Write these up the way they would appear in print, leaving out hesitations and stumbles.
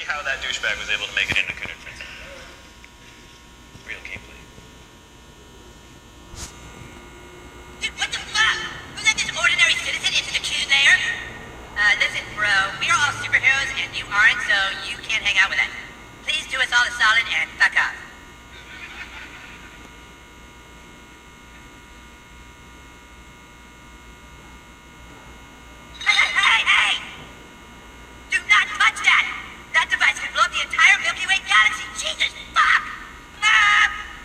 How that douchebag was able to make it into Kunuk Prince. Real gameplay. Dude, what the fuck? Who let this ordinary citizen into the queue there? Listen, bro, we are all superheroes and you aren't, so you can't hang out with us. Please do us all a solid and fuck off. Hey! Do not touch that! That device can blow up the entire Milky Way galaxy! Jesus, fuck!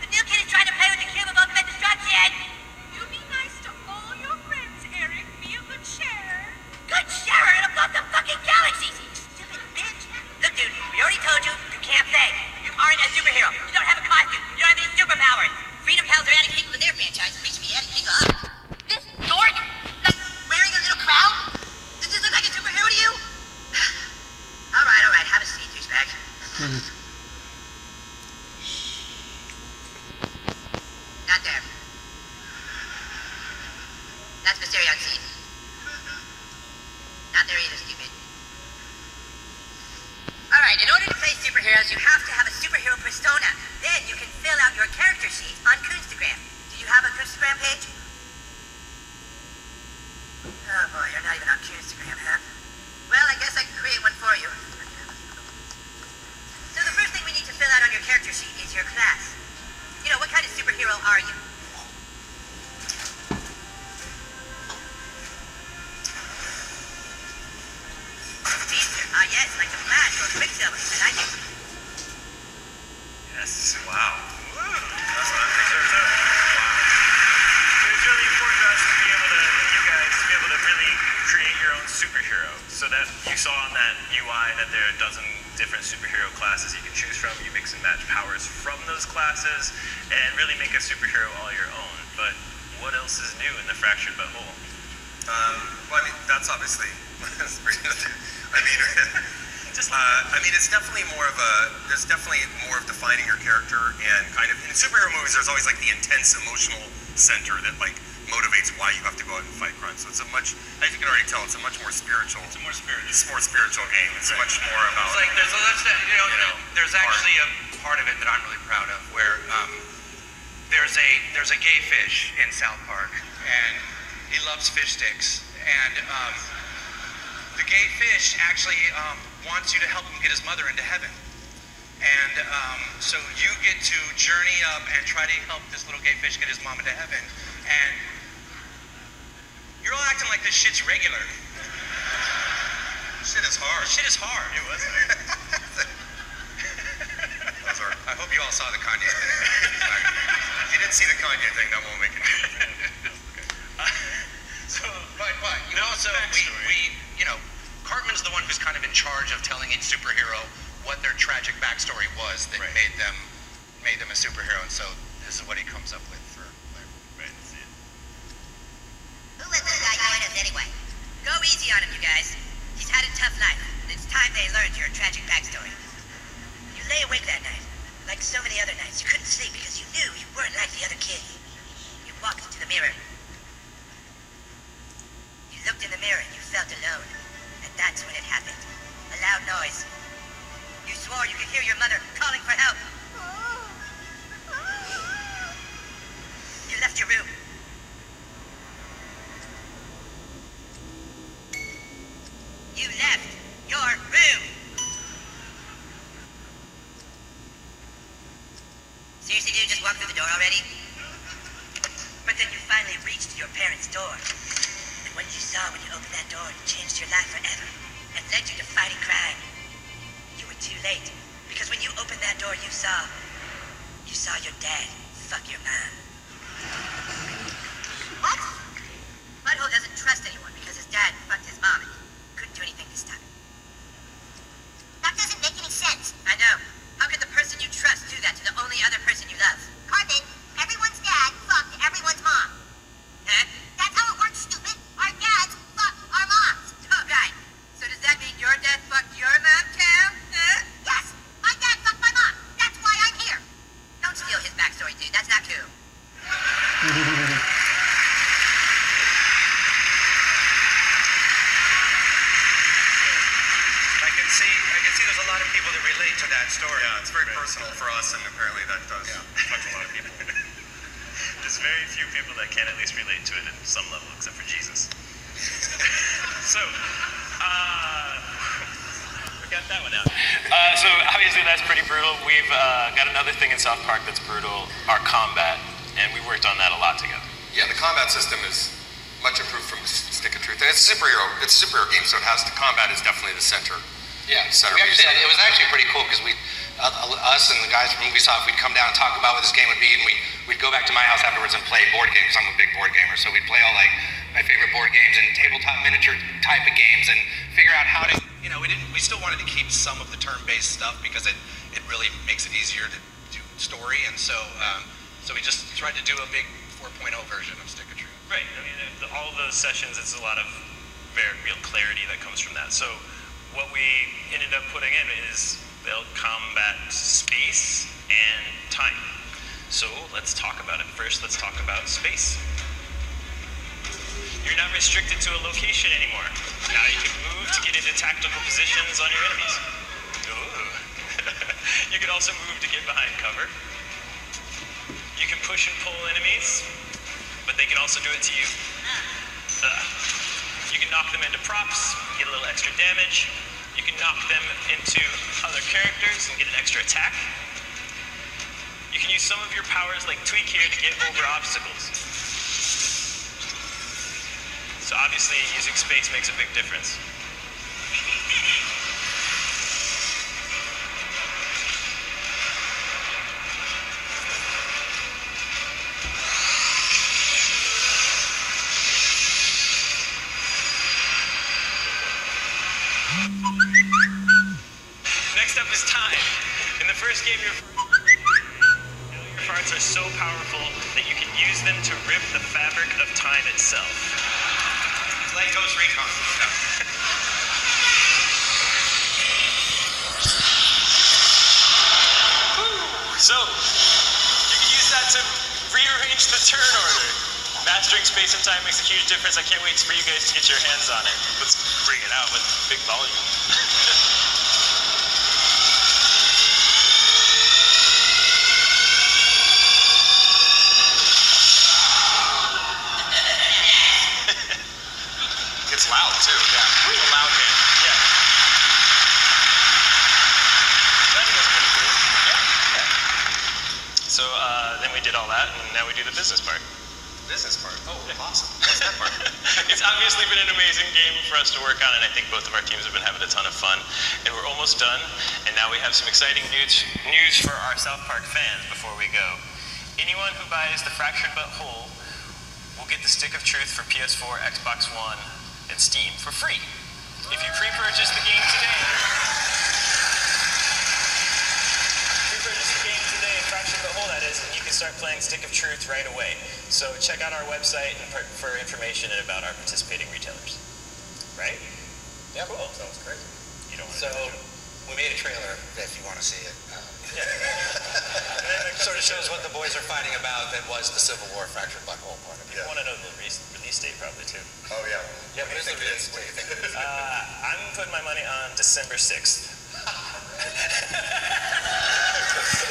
The new kid is trying to play with the cube of ultimate destruction! You be nice to all your friends, Eric. Be a good sharer. Good sharer, it'll blow up the fucking galaxy! Stupid bitch! Look, dude, we already told you, you can't play. You aren't a superhero. You don't have a costume. You don't have any superpowers. Freedom Pals are adding people to their franchise. We should be adding people up. This dork? Like, wearing a little crown? Does this look like a superhero to you? Alright, have a seat, douchebag. Not there. That's Mysterion's seat. Not there either, stupid. Alright, in order to play superheroes, you have to have a superhero persona. Then you can fill out your character sheet on Coonstagram. Do you have a Coonstagram page? Oh boy, you're not even on Coonstagram, huh? Well, I guess I can create one for you. So the first thing we need to fill out on your character sheet is your class. You know, what kind of superhero are you? Speedster. Ah, yes, like the Flash or Quicksilver. I like it. Yes, wow. Woo. That's what I'm thinking too. Wow. It was really important to us to be able to, you guys, to be able to really create your own superhero. So that you saw on that UI that there are a dozen different superhero classes you can choose from. You mix and match powers from those classes and really make a superhero all your own. But what else is new in the Fractured But Whole? Well, I mean, that's obviously. It's definitely more of a. There's definitely more of defining your character and kind of in superhero movies. There's always like the intense emotional center that like motivates why you have to go out and fight crime. So it's a much, as you can already tell, it's a much more spiritual. It's a more spiritual. It's a more spiritual game. It's much more about. It's like there's actually a part of it that I'm really proud of where there's a gay fish in South Park and he loves fish sticks and the gay fish actually wants you to help him get his mother into heaven. And so you get to journey up and try to help this little gay fish get his mom into heaven. And you're all acting like this shit's regular. Shit is hard. Shit is hard. It was. I hope you all saw the Kanye thing. If you didn't see the Kanye thing, that won't make it. But you know, so we Cartman's the one who's kind of in charge of telling each superhero what their tragic backstory was that made them a superhero, and so this is what he comes up with for. Right, that's it. Who let this guy join us anyway? Go easy on him, you guys. He's had a tough life, and it's time they learned your tragic backstory. You lay awake that night, like so many other nights. You couldn't sleep because you knew you weren't like the other kids. You walked into the mirror. You looked in the mirror and you felt alone. And that's when it happened. A loud noise. You swore you could hear your mother calling for help. You left your room. You left your room. Seriously, dude, just walk through the door already? But then you finally reached your parents' door. And what you saw when you opened that door changed your life forever and led you to fighting crime. You were too late, because when you opened that door, you saw your dad fuck your mom. What? Butthole doesn't trust anyone because his dad fucked his mom and couldn't do anything this time. That doesn't make any sense. I know. How could the person you trust do that to the only other person you love? Cartman, everyone's dad fucked everyone's mom. Huh? That's how it works, stupid. Our dads fuck our moms. Oh, right. So does that mean your dad fucked your mom, too? Huh? Yes, my dad fucked my mom. That's why I'm here. Don't steal his backstory, dude. That's not cool. there's a lot of people that relate to that story. Yeah, it's very personal for us, and apparently that does touch a lot of people. There's very few people that can at least relate to it at some level, except for Jesus. So, we got that one out. So obviously that's pretty brutal. We've got another thing in South Park that's brutal, our combat, and we worked on that a lot together. Yeah, the combat system is much improved from Stick of Truth. And it's a superhero game, so the combat is definitely the center. Yeah, Centerpiece. it was actually pretty cool because us and the guys from Ubisoft, we'd come down and talk about what this game would be, and we'd go back to my house afterwards and play board games. I'm a big board gamer, so we'd play all like my favorite board games and tabletop miniature type of games and figure out how to, we still wanted to keep some of the turn-based stuff because it really makes it easier to do story, and so we just tried to do a big 4.0 version of Stick of Truth. Right. I mean, all of those sessions, it's a lot of very real clarity that comes from that. So what we ended up putting in is they'll combat space and time. So let's talk about it. First, let's talk about space. You're not restricted to a location anymore. Now you can move to get into tactical positions on your enemies. Ooh. You can also move to get behind cover. You can push and pull enemies, but they can also do it to you. You can knock them into props, get a little extra damage. You can knock them into other characters and get an extra attack. You can use some of your powers like Tweak here to get over obstacles. So obviously using space makes a big difference. Next up is time. In the first game, your farts are so powerful that you can use them to rip the fabric of time itself. Like Ghost Recon. So, you can use that to rearrange the turn order. Mastering space and time makes a huge difference. I can't wait for you guys to get your hands on it. Let's bring it out with big volume. It's loud, too. Yeah, it's a loud game. Yeah. I think that's pretty cool. Yeah. So then we did all that, and now we do the business part. Business part. Oh, awesome. What's that part? It's obviously been an amazing game for us to work on, and I think both of our teams have been having a ton of fun. And we're almost done, and now we have some exciting news for our South Park fans before we go. Anyone who buys the Fractured But Whole will get the Stick of Truth for PS4, Xbox One, and Steam for free. If you pre-purchase the game today, Fractured But Whole, that is, and you can start playing Stick of Truth right away. So check out our website for information and about our participating retailers. Right? Yeah, Cool. Sounds great. You don't want So to we made a trailer if you want to see it. Sort of shows what the boys are fighting about that was the Civil War Fractured But Whole part of it. You want to know the release date probably too. Oh, yeah. Yeah, what is the release? What do you think? I'm putting my money on December 6th. The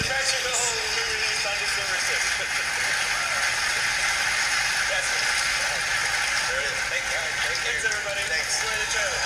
Fractured But Whole will be released on December 6th. That's it. Thank you. Thanks everybody. Thanks. Enjoy the trailer.